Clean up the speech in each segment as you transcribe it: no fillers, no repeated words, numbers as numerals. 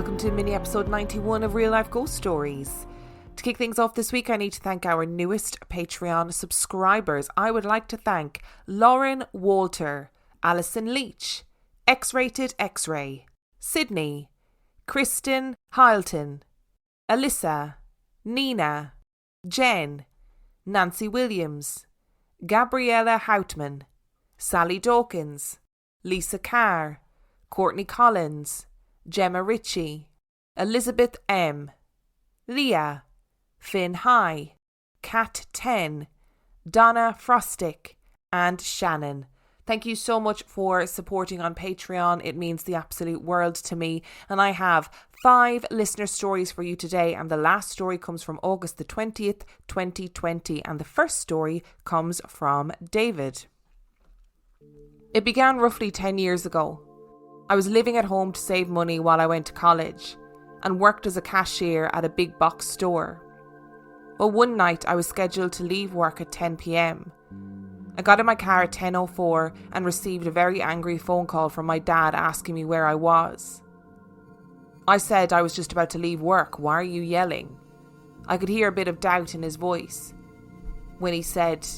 welcome to mini episode 91 of Real Life Ghost Stories. To kick things off this week, I need to thank our newest Patreon subscribers. I would like to thank Lauren Walter, Alison Leach, X-Rated X-Ray, Sydney, Kristen Hylton, Alyssa, Nina, Jen, Nancy Williams, Gabriella Houtman, Sally Dawkins, Lisa Carr, Courtney Collins, Gemma Ritchie, Elizabeth M, Leah, Finn High, Kat 10, Donna Frostick, and Shannon. Thank you so much for supporting on Patreon. It means the absolute world to me. And I have 5 listener stories for you today. And the last story comes from August the 20th, 2020. And the first story comes from David. It began roughly 10 years ago. I was living at home to save money while I went to college and worked as a cashier at a big box store. Well, one night I was scheduled to leave work at 10 p.m. I got in my car at 10:04 and received a very angry phone call from my dad asking me where I was. I said I was just about to leave work. Why are you yelling? I could hear a bit of doubt in his voice when he said,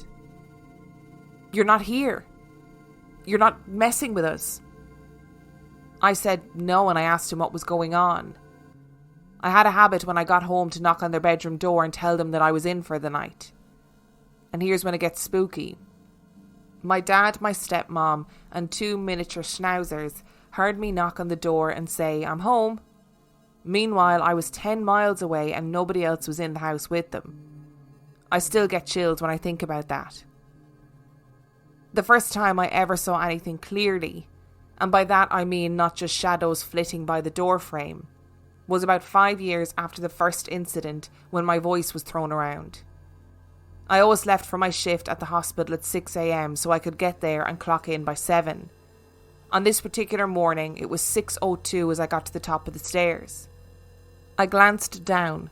"You're not here. You're not messing with us." I said no, and I asked him what was going on. I had a habit when I got home to knock on their bedroom door and tell them that I was in for the night. And here's when it gets spooky. My dad, my stepmom, and 2 miniature schnauzers heard me knock on the door and say, "I'm home." Meanwhile, I was 10 miles away and nobody else was in the house with them. I still get chills when I think about that. The first time I ever saw anything clearly, and by that I mean not just shadows flitting by the door frame, was about 5 years after the first incident when my voice was thrown around. I always left for my shift at the hospital at 6 a.m. so I could get there and clock in by 7. On this particular morning, it was 6:02 as I got to the top of the stairs. I glanced down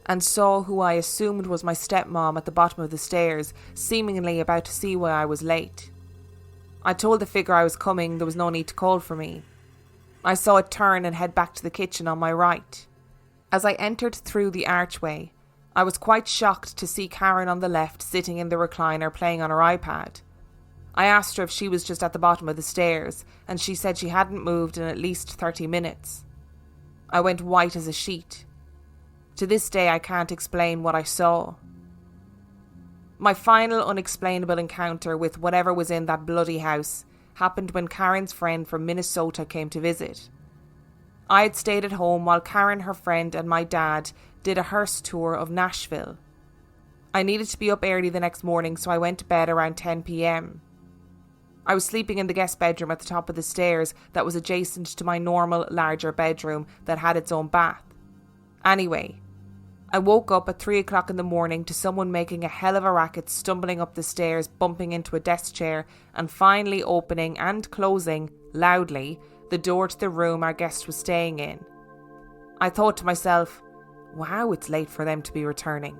and saw who I assumed was my stepmom at the bottom of the stairs, seemingly about to see why I was late. I told the figure I was coming. There was no need to call for me. I saw it turn and head back to the kitchen on my right. As I entered through the archway, I was quite shocked to see Karen on the left sitting in the recliner playing on her iPad. I asked her if she was just at the bottom of the stairs, and she said she hadn't moved in at least 30 minutes. I went white as a sheet. To this day, I can't explain what I saw. My final unexplainable encounter with whatever was in that bloody house happened when Karen's friend from Minnesota came to visit. I had stayed at home while Karen, her friend, and my dad did a hearse tour of Nashville. I needed to be up early the next morning, so I went to bed around 10 p.m. I was sleeping in the guest bedroom at the top of the stairs that was adjacent to my normal, larger bedroom that had its own bath. Anyway, I woke up at 3 o'clock in the morning to someone making a hell of a racket, stumbling up the stairs, bumping into a desk chair, and finally opening and closing, loudly, the door to the room our guest was staying in. I thought to myself, wow, it's late for them to be returning.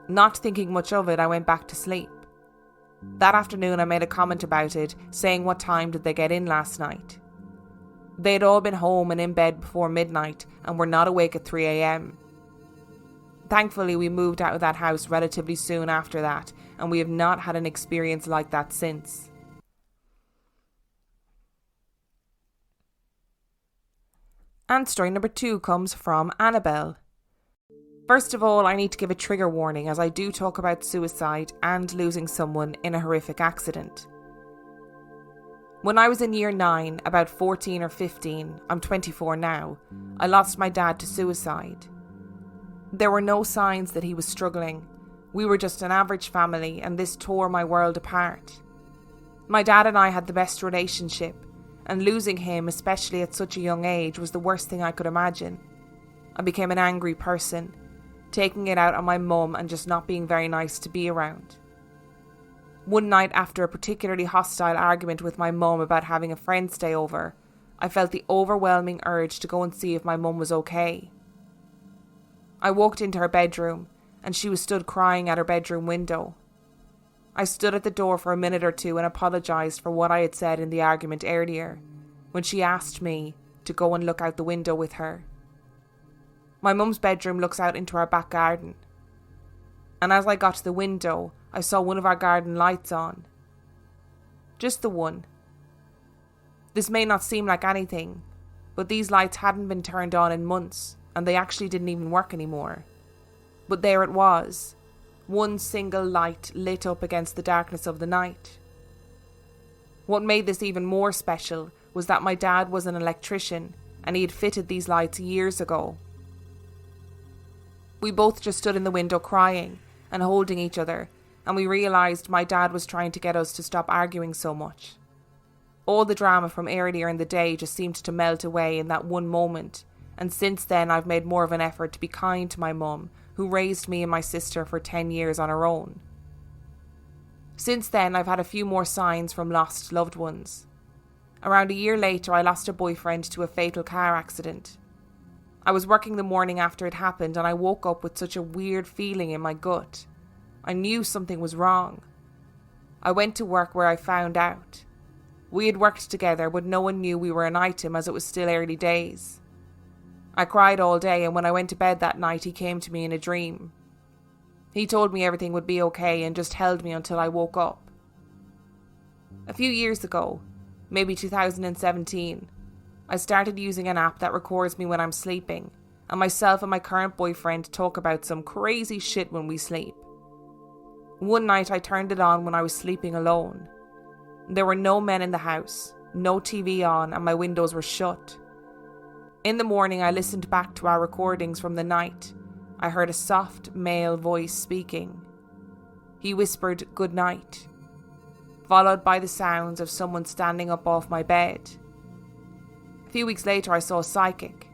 Not thinking much of it, I went back to sleep. That afternoon I made a comment about it, saying what time did they get in last night. They had all been home and in bed before midnight and were not awake at 3 a.m. Thankfully, we moved out of that house relatively soon after that, and we have not had an experience like that since. And story number 2 comes from Annabelle. First of all, I need to give a trigger warning as I do talk about suicide and losing someone in a horrific accident. When I was in year 9, about 14 or 15, I'm 24 now, I lost my dad to suicide. There were no signs that he was struggling. We were just an average family, and this tore my world apart. My dad and I had the best relationship, and losing him, especially at such a young age, was the worst thing I could imagine. I became an angry person, taking it out on my mum and just not being very nice to be around. One night, after a particularly hostile argument with my mum about having a friend stay over, I felt the overwhelming urge to go and see if my mum was okay. I walked into her bedroom, and she was stood crying at her bedroom window. I stood at the door for a minute or two and apologised for what I had said in the argument earlier, when she asked me to go and look out the window with her. My mum's bedroom looks out into our back garden. And as I got to the window, I saw one of our garden lights on. Just the one. This may not seem like anything, but these lights hadn't been turned on in months, and they actually didn't even work anymore. But there it was, one single light lit up against the darkness of the night. What made this even more special was that my dad was an electrician, and he had fitted these lights years ago. We both just stood in the window crying and holding each other, and we realised my dad was trying to get us to stop arguing so much. All the drama from earlier in the day just seemed to melt away in that one moment, and since then I've made more of an effort to be kind to my mum, who raised me and my sister for 10 years on her own. Since then I've had a few more signs from lost loved ones. Around a year later I lost a boyfriend to a fatal car accident. I was working the morning after it happened and I woke up with such a weird feeling in my gut. I knew something was wrong. I went to work where I found out. We had worked together, but no one knew we were an item as it was still early days. I cried all day, and when I went to bed that night he came to me in a dream. He told me everything would be okay and just held me until I woke up. A few years ago, maybe 2017, I started using an app that records me when I'm sleeping, and myself and my current boyfriend talk about some crazy shit when we sleep. One night I turned it on when I was sleeping alone. There were no men in the house, no TV on, and my windows were shut. In the morning I listened back to our recordings from the night. I heard a soft male voice speaking. He whispered "good night," followed by the sounds of someone standing up off my bed. A few weeks later I saw a psychic.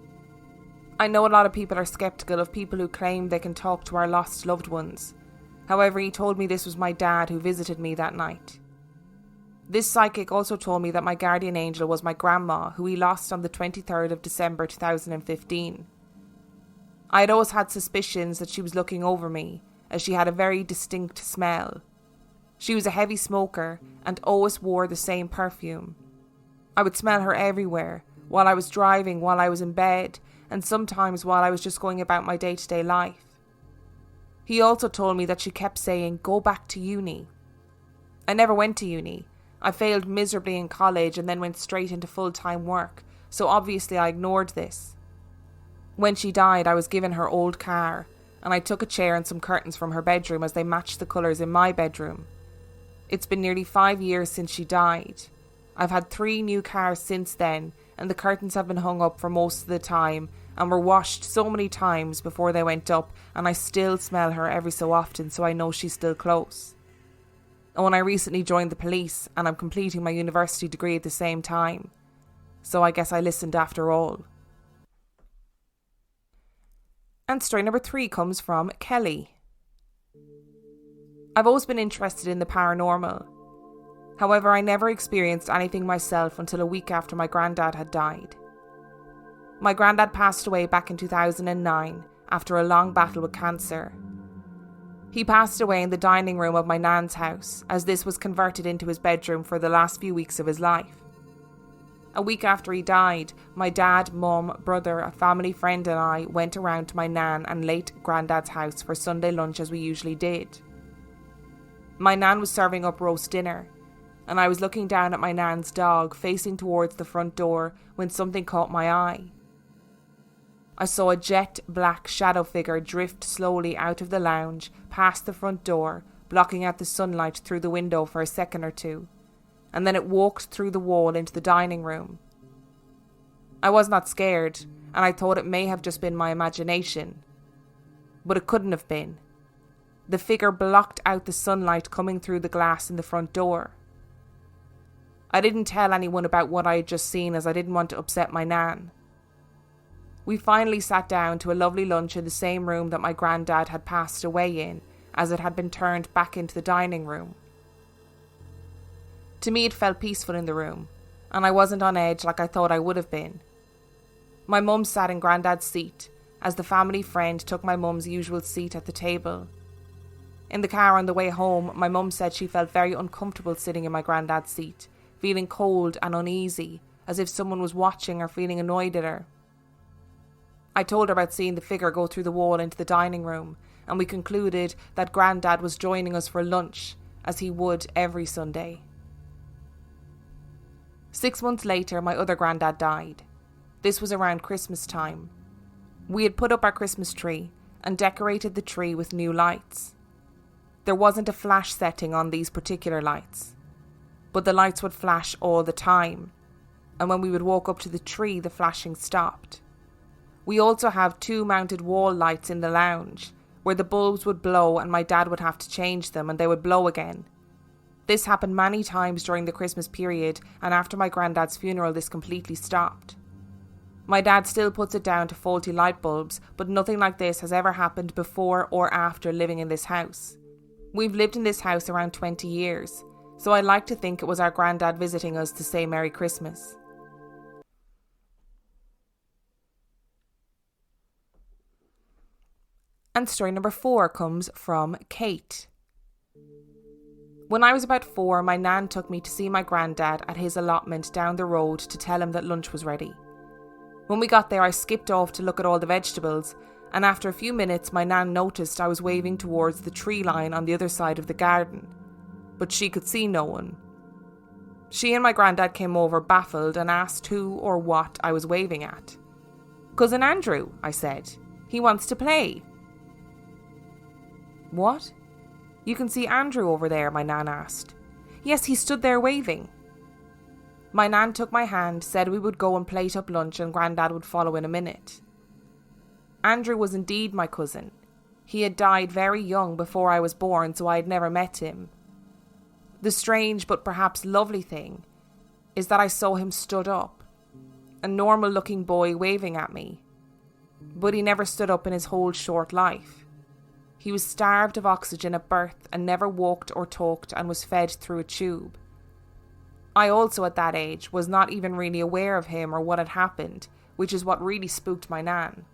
I know a lot of people are skeptical of people who claim they can talk to our lost loved ones. However, he told me this was my dad who visited me that night. This psychic also told me that my guardian angel was my grandma, who he lost on the 23rd of December 2015. I had always had suspicions that she was looking over me, as she had a very distinct smell. She was a heavy smoker and always wore the same perfume. I would smell her everywhere, while I was driving, while I was in bed, and sometimes while I was just going about my day-to-day life. He also told me that she kept saying, "Go back to uni." I never went to uni. I failed miserably in college and then went straight into full-time work, so obviously I ignored this. When she died, I was given her old car, and I took a chair and some curtains from her bedroom as they matched the colours in my bedroom. It's been nearly 5 years since she died. I've had 3 new cars since then, and the curtains have been hung up for most of the time and were washed so many times before they went up, and I still smell her every so often, so I know she's still close. And when I recently joined the police, and I'm completing my university degree at the same time, so I guess I listened after all. And story number 3 comes from Kelly. I've always been interested in the paranormal. However, I never experienced anything myself until a week after my granddad had died. My granddad passed away back in 2009 after a long battle with cancer. He passed away in the dining room of my nan's house, as this was converted into his bedroom for the last few weeks of his life. A week after he died, my dad, mum, brother, a family friend and I went around to my nan and late granddad's house for Sunday lunch as we usually did. My nan was serving up roast dinner, and I was looking down at my nan's dog facing towards the front door when something caught my eye. I saw a jet black shadow figure drift slowly out of the lounge, past the front door, blocking out the sunlight through the window for a second or two, and then it walked through the wall into the dining room. I was not scared, and I thought it may have just been my imagination. But it couldn't have been. The figure blocked out the sunlight coming through the glass in the front door. I didn't tell anyone about what I had just seen, as I didn't want to upset my nan. We finally sat down to a lovely lunch in the same room that my granddad had passed away in, as it had been turned back into the dining room. To me it felt peaceful in the room, and I wasn't on edge like I thought I would have been. My mum sat in granddad's seat, as the family friend took my mum's usual seat at the table. In the car on the way home, my mum said she felt very uncomfortable sitting in my granddad's seat, feeling cold and uneasy, as if someone was watching or feeling annoyed at her. I told her about seeing the figure go through the wall into the dining room, and we concluded that Grandad was joining us for lunch, as he would every Sunday. 6 months later, my other Grandad died. This was around Christmas time. We had put up our Christmas tree and decorated the tree with new lights. There wasn't a flash setting on these particular lights, but the lights would flash all the time, and when we would walk up to the tree, the flashing stopped. We also have 2 mounted wall lights in the lounge, where the bulbs would blow and my dad would have to change them and they would blow again. This happened many times during the Christmas period, and after my granddad's funeral this completely stopped. My dad still puts it down to faulty light bulbs, but nothing like this has ever happened before or after living in this house. We've lived in this house around 20 years, so I like to think it was our granddad visiting us to say Merry Christmas. And story number 4 comes from Kate. When I was about 4, my nan took me to see my granddad at his allotment down the road to tell him that lunch was ready. When we got there, I skipped off to look at all the vegetables, and after a few minutes my nan noticed I was waving towards the tree line on the other side of the garden, but she could see no one. She and my granddad came over baffled and asked who or what I was waving at. "Cousin Andrew," I said. "He wants to play." "What? You can see Andrew over there?" my nan asked. "Yes, he stood there waving." My nan took my hand, said we would go and plate up lunch and Grandad would follow in a minute. Andrew was indeed my cousin. He had died very young before I was born, so I had never met him. The strange but perhaps lovely thing is that I saw him stood up, a normal looking boy waving at me. But he never stood up in his whole short life. He was starved of oxygen at birth and never walked or talked and was fed through a tube. I also at that age was not even really aware of him or what had happened, which is what really spooked my nan.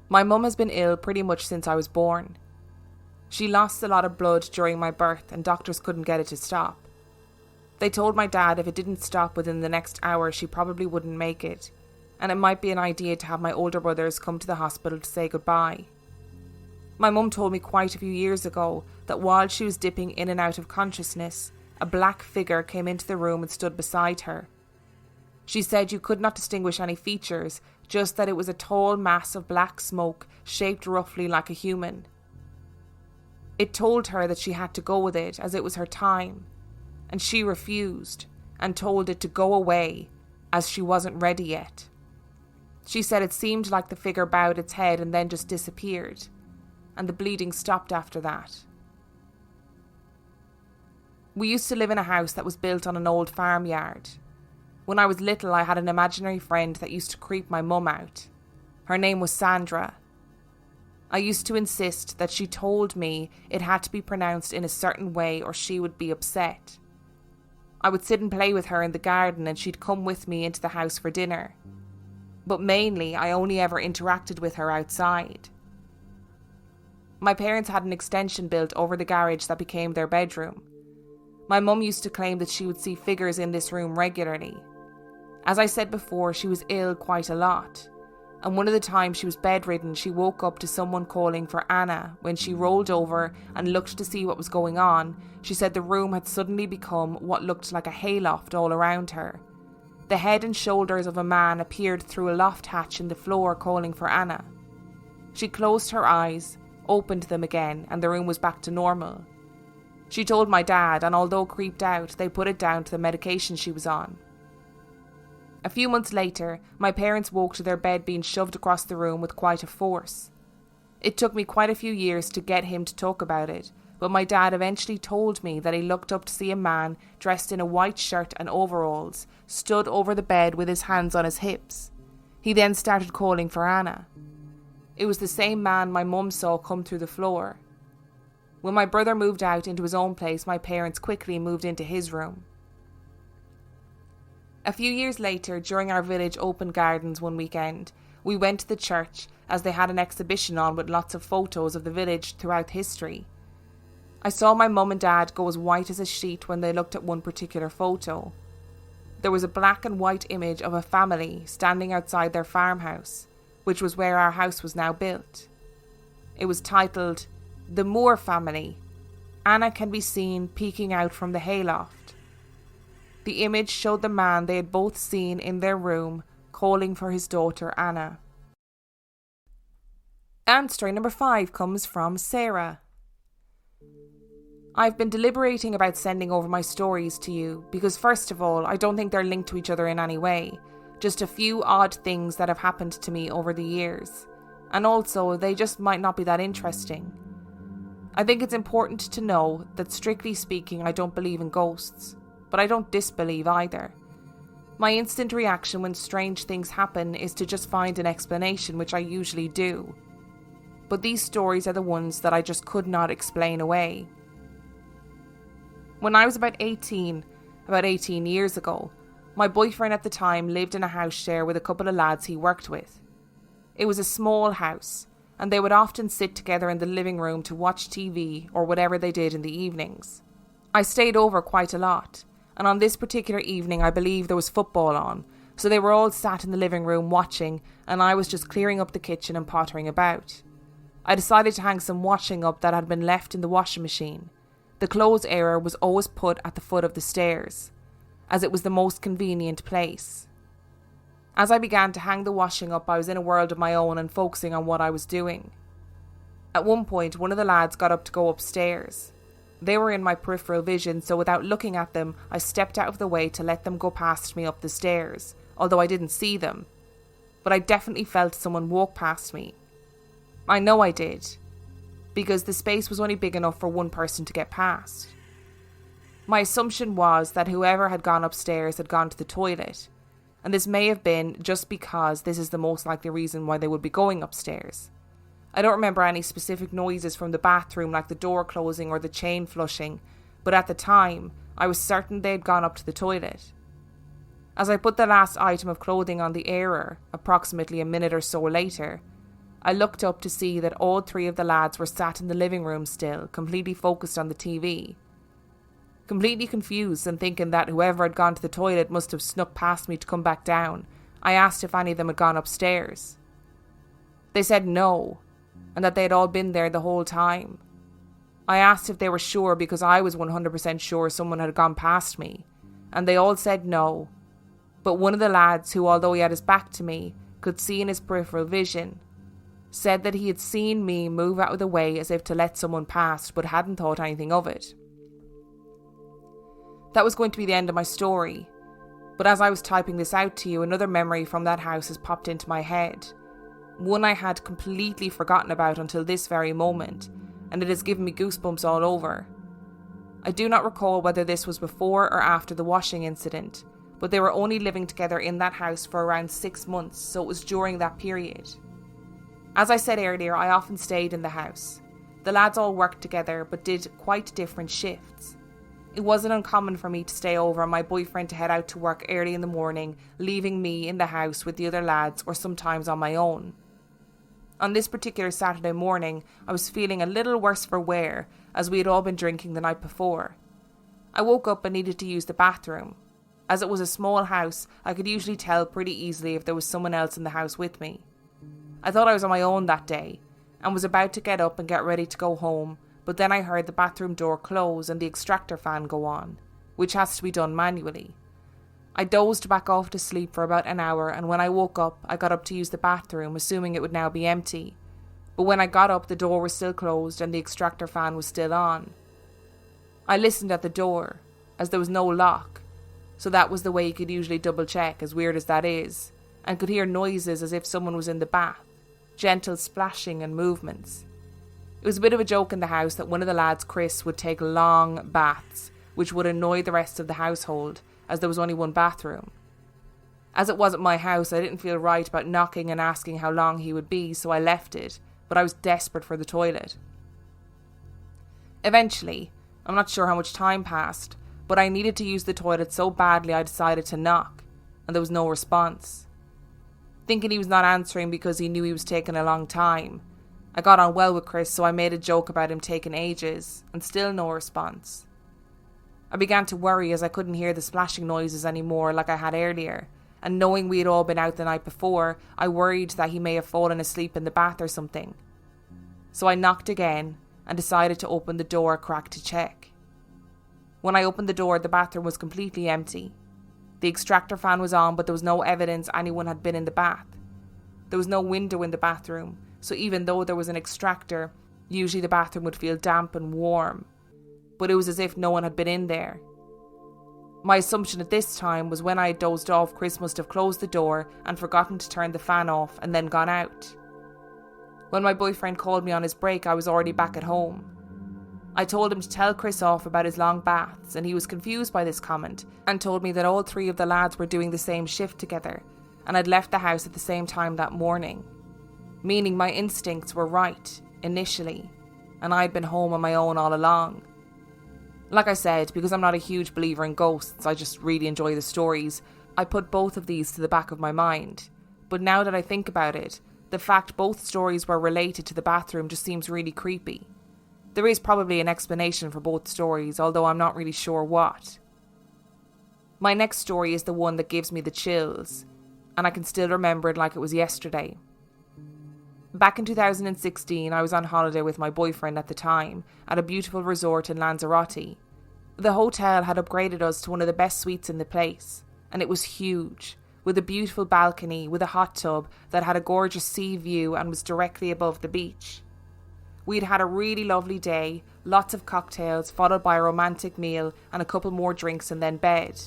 My mum has been ill pretty much since I was born. She lost a lot of blood during my birth and doctors couldn't get it to stop. They told my dad if it didn't stop within the next hour she probably wouldn't make it, and it might be an idea to have my older brothers come to the hospital to say goodbye. My mum told me quite a few years ago that while she was dipping in and out of consciousness, a black figure came into the room and stood beside her. She said you could not distinguish any features, just that it was a tall mass of black smoke shaped roughly like a human. It told her that she had to go with it as it was her time, and she refused and told it to go away as she wasn't ready yet. She said it seemed like the figure bowed its head and then just disappeared, and the bleeding stopped after that. We used to live in a house that was built on an old farmyard. When I was little, I had an imaginary friend that used to creep my mum out. Her name was Sandra. I used to insist that she told me it had to be pronounced in a certain way or she would be upset. I would sit and play with her in the garden and she'd come with me into the house for dinner. But mainly, I only ever interacted with her outside. My parents had an extension built over the garage that became their bedroom. My mum used to claim that she would see figures in this room regularly. As I said before, she was ill quite a lot, and one of the times she was bedridden, she woke up to someone calling for Anna. When she rolled over and looked to see what was going on, she said the room had suddenly become what looked like a hayloft all around her. The head and shoulders of a man appeared through a loft hatch in the floor calling for Anna. She closed her eyes, opened them again, and the room was back to normal. She told my dad, and although creeped out, they put it down to the medication she was on. A few months later, my parents woke to their bed being shoved across the room with quite a force. It took me quite a few years to get him to talk about it, but my dad eventually told me that he looked up to see a man dressed in a white shirt and overalls, stood over the bed with his hands on his hips. He then started calling for Anna. It was the same man my mum saw come through the floor. When my brother moved out into his own place, my parents quickly moved into his room. A few years later, during our village open gardens one weekend, we went to the church as they had an exhibition on with lots of photos of the village throughout history. I saw my mum and dad go as white as a sheet when they looked at one particular photo. There was a black and white image of a family standing outside their farmhouse, which was where our house was now built. It was titled The Moore Family. Anna can be seen peeking out from the hayloft. The image showed the man they had both seen in their room calling for his daughter Anna. And story number 5 comes from Sarah. I've been deliberating about sending over my stories to you because, first of all, I don't think they're linked to each other in any way, just a few odd things that have happened to me over the years, and also they just might not be that interesting. I think it's important to know that, strictly speaking, I don't believe in ghosts, but I don't disbelieve either. My instant reaction when strange things happen is to just find an explanation, which I usually do. But these stories are the ones that I just could not explain away. When I was about 18 years ago, my boyfriend at the time lived in a house share with a couple of lads he worked with. It was a small house, and they would often sit together in the living room to watch TV or whatever they did in the evenings. I stayed over quite a lot, and on this particular evening I believe there was football on, so they were all sat in the living room watching, and I was just clearing up the kitchen and pottering about. I decided to hang some washing up that had been left in the washing machine. The clothes area was always put at the foot of the stairs, as it was the most convenient place. As I began to hang the washing up, I was in a world of my own and focusing on what I was doing. At one point, one of the lads got up to go upstairs. They were in my peripheral vision, so without looking at them, I stepped out of the way to let them go past me up the stairs, although I didn't see them. But I definitely felt someone walk past me. I know I did, because the space was only big enough for one person to get past. My assumption was that whoever had gone upstairs had gone to the toilet, and this may have been just because this is the most likely reason why they would be going upstairs. I don't remember any specific noises from the bathroom like the door closing or the chain flushing, but at the time, I was certain they had gone up to the toilet. As I put the last item of clothing on the airer, approximately a minute or so later, I looked up to see that all 3 of the lads were sat in the living room still, completely focused on the TV. Completely confused and thinking that whoever had gone to the toilet must have snuck past me to come back down, I asked if any of them had gone upstairs. They said no, and that they had all been there the whole time. I asked if they were sure because I was 100% sure someone had gone past me, and they all said no. But one of the lads, who although he had his back to me, could see in his peripheral vision, said that he had seen me move out of the way as if to let someone pass, but hadn't thought anything of it. That was going to be the end of my story, but as I was typing this out to you, another memory from that house has popped into my head. One I had completely forgotten about until this very moment, and it has given me goosebumps all over. I do not recall whether this was before or after the washing incident, but they were only living together in that house for around 6 months, so it was during that period. As I said earlier, I often stayed in the house. The lads all worked together, but did quite different shifts. It wasn't uncommon for me to stay over and my boyfriend to head out to work early in the morning, leaving me in the house with the other lads or sometimes on my own. On this particular Saturday morning, I was feeling a little worse for wear, as we had all been drinking the night before. I woke up and needed to use the bathroom. As it was a small house, I could usually tell pretty easily if there was someone else in the house with me. I thought I was on my own that day, and was about to get up and get ready to go home, but then I heard the bathroom door close and the extractor fan go on, which has to be done manually. I dozed back off to sleep for about an hour, and when I woke up, I got up to use the bathroom, assuming it would now be empty. But when I got up, the door was still closed and the extractor fan was still on. I listened at the door, as there was no lock, so that was the way you could usually double check, as weird as that is, and could hear noises as if someone was in the bath. Gentle splashing and movements. It was a bit of a joke in the house that one of the lads, Chris, would take long baths, which would annoy the rest of the household, as there was only one bathroom. As it wasn't my house, I didn't feel right about knocking and asking how long he would be, so I left it, but I was desperate for the toilet. Eventually, I'm not sure how much time passed, but I needed to use the toilet so badly I decided to knock, and there was no response. Thinking he was not answering because he knew he was taking a long time, I got on well with Chris, so I made a joke about him taking ages, and still no response. I began to worry as I couldn't hear the splashing noises anymore like I had earlier, and knowing we had all been out the night before, I worried that he may have fallen asleep in the bath or something. So I knocked again and decided to open the door a crack to check. When I opened the door, the bathroom was completely empty. The extractor fan was on, but there was no evidence anyone had been in the bath. There was no window in the bathroom, so even though there was an extractor, usually the bathroom would feel damp and warm. But it was as if no one had been in there. My assumption at this time was when I had dozed off, Chris must have closed the door and forgotten to turn the fan off and then gone out. When my boyfriend called me on his break, I was already back at home. I told him to tell Chris off about his long baths, and he was confused by this comment and told me that all 3 of the lads were doing the same shift together and had left the house at the same time that morning, meaning my instincts were right initially and I'd been home on my own all along. Like I said, because I'm not a huge believer in ghosts, I just really enjoy the stories, I put both of these to the back of my mind. But now that I think about it, the fact both stories were related to the bathroom just seems really creepy. There is probably an explanation for both stories, although I'm not really sure what. My next story is the one that gives me the chills, and I can still remember it like it was yesterday. Back in 2016, I was on holiday with my boyfriend at the time at a beautiful resort in Lanzarote. The hotel had upgraded us to one of the best suites in the place, and it was huge, with a beautiful balcony with a hot tub that had a gorgeous sea view and was directly above the beach. We'd had a really lovely day, lots of cocktails, followed by a romantic meal and a couple more drinks and then bed.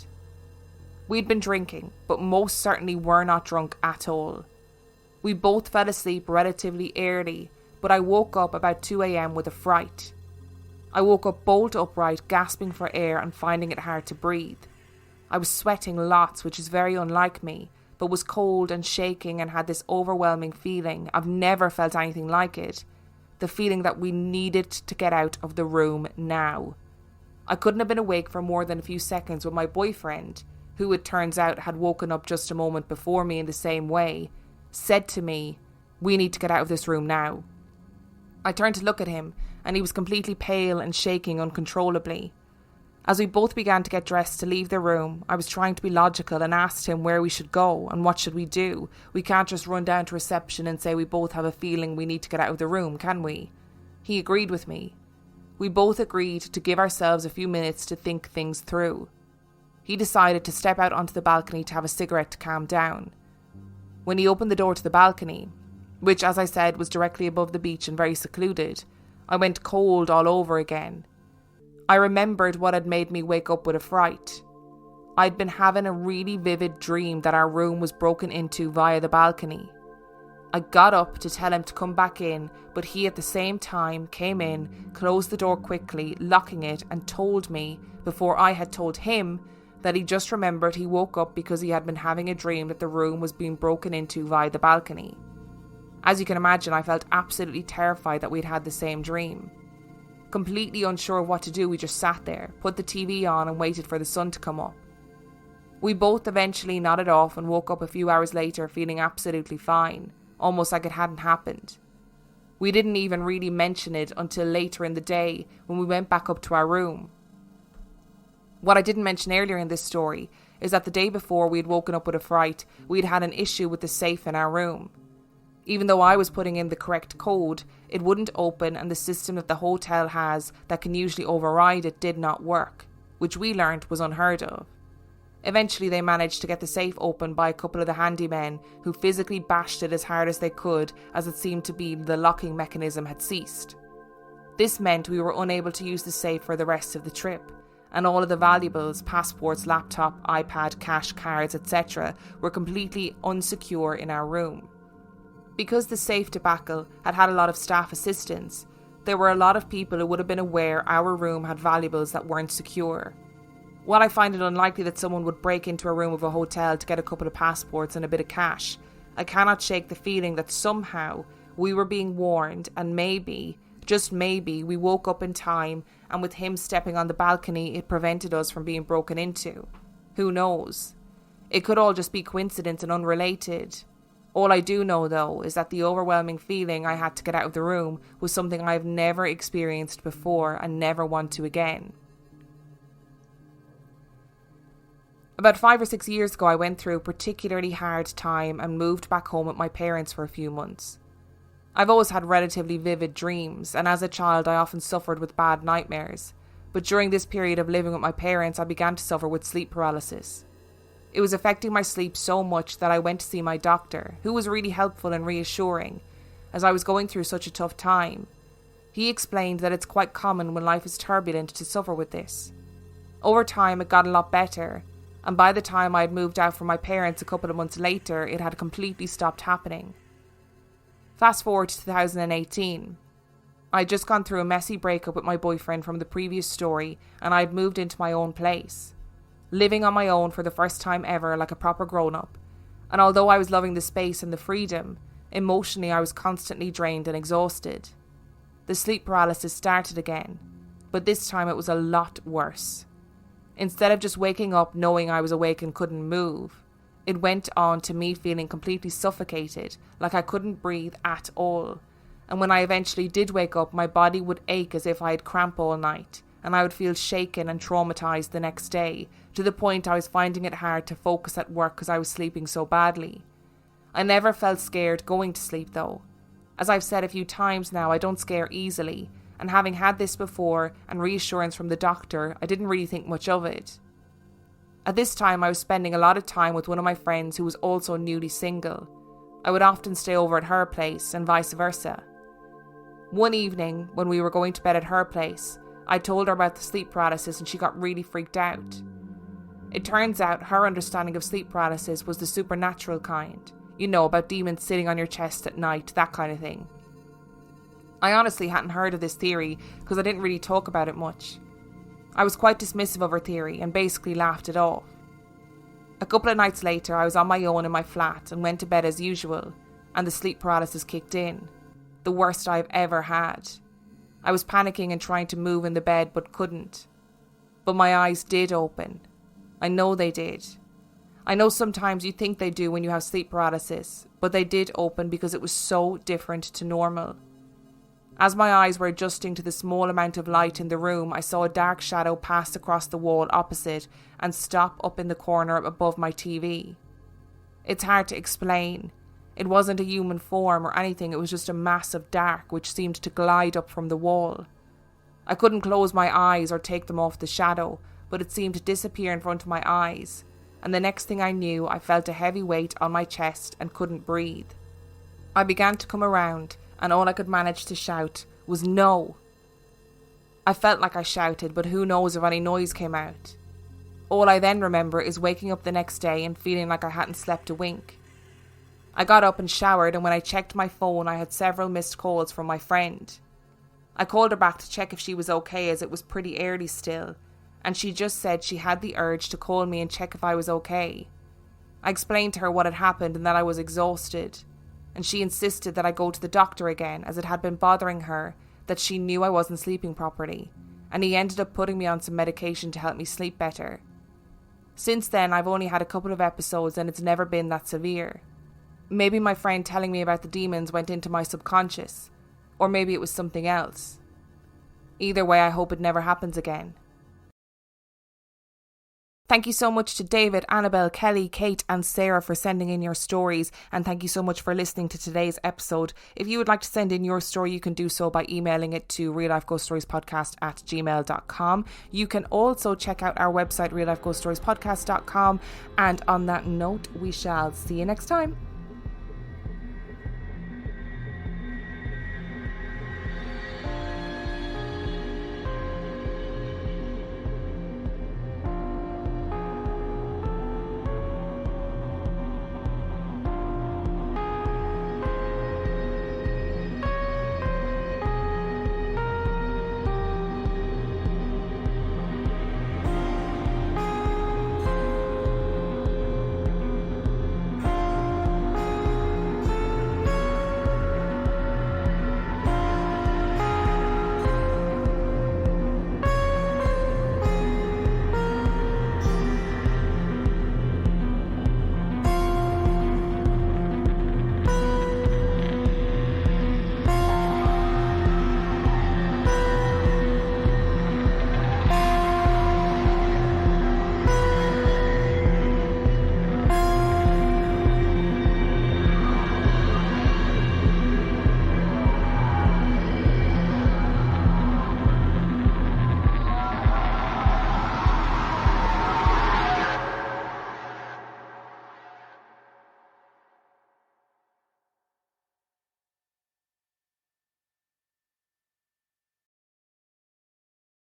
We'd been drinking, but most certainly were not drunk at all. We both fell asleep relatively early, but I woke up about 2 a.m. with a fright. I woke up bolt upright, gasping for air and finding it hard to breathe. I was sweating lots, which is very unlike me, but was cold and shaking and had this overwhelming feeling. I've never felt anything like it. The feeling that we needed to get out of the room now. I couldn't have been awake for more than a few seconds when my boyfriend, who it turns out had woken up just a moment before me in the same way, said to me, "We need to get out of this room now." I turned to look at him, and he was completely pale and shaking uncontrollably. As we both began to get dressed to leave the room, I was trying to be logical and asked him where we should go and what should we do. We can't just run down to reception and say we both have a feeling we need to get out of the room, can we? He agreed with me. We both agreed to give ourselves a few minutes to think things through. He decided to step out onto the balcony to have a cigarette to calm down. When he opened the door to the balcony, which as I said was directly above the beach and very secluded, I went cold all over again. I remembered what had made me wake up with a fright. I'd been having a really vivid dream that our room was broken into via the balcony. I got up to tell him to come back in, but he at the same time came in, closed the door quickly, locking it, and told me, before I had told him, that he just remembered he woke up because he had been having a dream that the room was being broken into via the balcony. As you can imagine, I felt absolutely terrified that we'd had the same dream. Completely unsure of what to do, we just sat there, put the TV on and waited for the sun to come up. We both eventually nodded off and woke up a few hours later feeling absolutely fine, almost like it hadn't happened. We didn't even really mention it until later in the day when we went back up to our room. What I didn't mention earlier in this story is that the day before we had woken up with a fright, we'd had an issue with the safe in our room. Even though I was putting in the correct code, it wouldn't open, and the system that the hotel has that can usually override it did not work, which we learned was unheard of. Eventually they managed to get the safe open by a couple of the handymen who physically bashed it as hard as they could, as it seemed to be the locking mechanism had ceased. This meant we were unable to use the safe for the rest of the trip, and all of the valuables, passports, laptop, iPad, cash, cards, etc. were completely unsecure in our room. Because the safe debacle had had a lot of staff assistance, there were a lot of people who would have been aware our room had valuables that weren't secure. While I find it unlikely that someone would break into a room of a hotel to get a couple of passports and a bit of cash, I cannot shake the feeling that somehow we were being warned, and maybe, just maybe, we woke up in time, and with him stepping on the balcony it prevented us from being broken into. Who knows? It could all just be coincidence and unrelated. All I do know, though, is that the overwhelming feeling I had to get out of the room was something I have never experienced before and never want to again. About 5 or 6 years ago, I went through a particularly hard time and moved back home with my parents for a few months. I've always had relatively vivid dreams, and as a child I often suffered with bad nightmares, but during this period of living with my parents I began to suffer with sleep paralysis. It was affecting my sleep so much that I went to see my doctor, who was really helpful and reassuring, as I was going through such a tough time. He explained that it's quite common when life is turbulent to suffer with this. Over time it got a lot better, and by the time I had moved out from my parents a couple of months later, it had completely stopped happening. Fast forward to 2018. I had just gone through a messy breakup with my boyfriend from the previous story, and I had moved into my own place, living on my own for the first time ever like a proper grown-up. And although I was loving the space and the freedom, emotionally I was constantly drained and exhausted. The sleep paralysis started again, but this time it was a lot worse. Instead of just waking up knowing I was awake and couldn't move, it went on to me feeling completely suffocated, like I couldn't breathe at all. And when I eventually did wake up, my body would ache as if I had cramp all night, and I would feel shaken and traumatized the next day, to the point I was finding it hard to focus at work because I was sleeping so badly. I never felt scared going to sleep though. As I've said a few times now, I don't scare easily, and having had this before and reassurance from the doctor, I didn't really think much of it. At this time, I was spending a lot of time with one of my friends who was also newly single. I would often stay over at her place and vice versa. One evening, when we were going to bed at her place, I told her about the sleep paralysis and she got really freaked out. It turns out her understanding of sleep paralysis was the supernatural kind. You know, about demons sitting on your chest at night, that kind of thing. I honestly hadn't heard of this theory because I didn't really talk about it much. I was quite dismissive of her theory and basically laughed it off. A couple of nights later, I was on my own in my flat and went to bed as usual, and the sleep paralysis kicked in. The worst I've ever had. I was panicking and trying to move in the bed but couldn't. But my eyes did open. I know they did. I know sometimes you think they do when you have sleep paralysis, but they did open because it was so different to normal. As my eyes were adjusting to the small amount of light in the room, I saw a dark shadow pass across the wall opposite and stop up in the corner above my TV. It's hard to explain. It wasn't a human form or anything, it was just a mass of dark which seemed to glide up from the wall. I couldn't close my eyes or take them off the shadow, but it seemed to disappear in front of my eyes, and the next thing I knew, I felt a heavy weight on my chest and couldn't breathe. I began to come around, and all I could manage to shout was "No!" I felt like I shouted, but who knows if any noise came out. All I then remember is waking up the next day and feeling like I hadn't slept a wink. I got up and showered, and when I checked my phone I had several missed calls from my friend. I called her back to check if she was okay as it was pretty early still, and she just said she had the urge to call me and check if I was okay. I explained to her what had happened and that I was exhausted, and she insisted that I go to the doctor again as it had been bothering her that she knew I wasn't sleeping properly, and he ended up putting me on some medication to help me sleep better. Since then I've only had a couple of episodes and it's never been that severe. Maybe my friend telling me about the demons went into my subconscious, or maybe it was something else. Either way, I hope it never happens again. Thank you so much to David, Annabelle, Kelly, Kate and Sarah for sending in your stories, and thank you so much for listening to today's episode. If you would like to send in your story, you can do so by emailing it to reallifeghoststoriespodcast@gmail.com. You can also check out our website reallifeghoststoriespodcast.com, and on that note, we shall see you next time.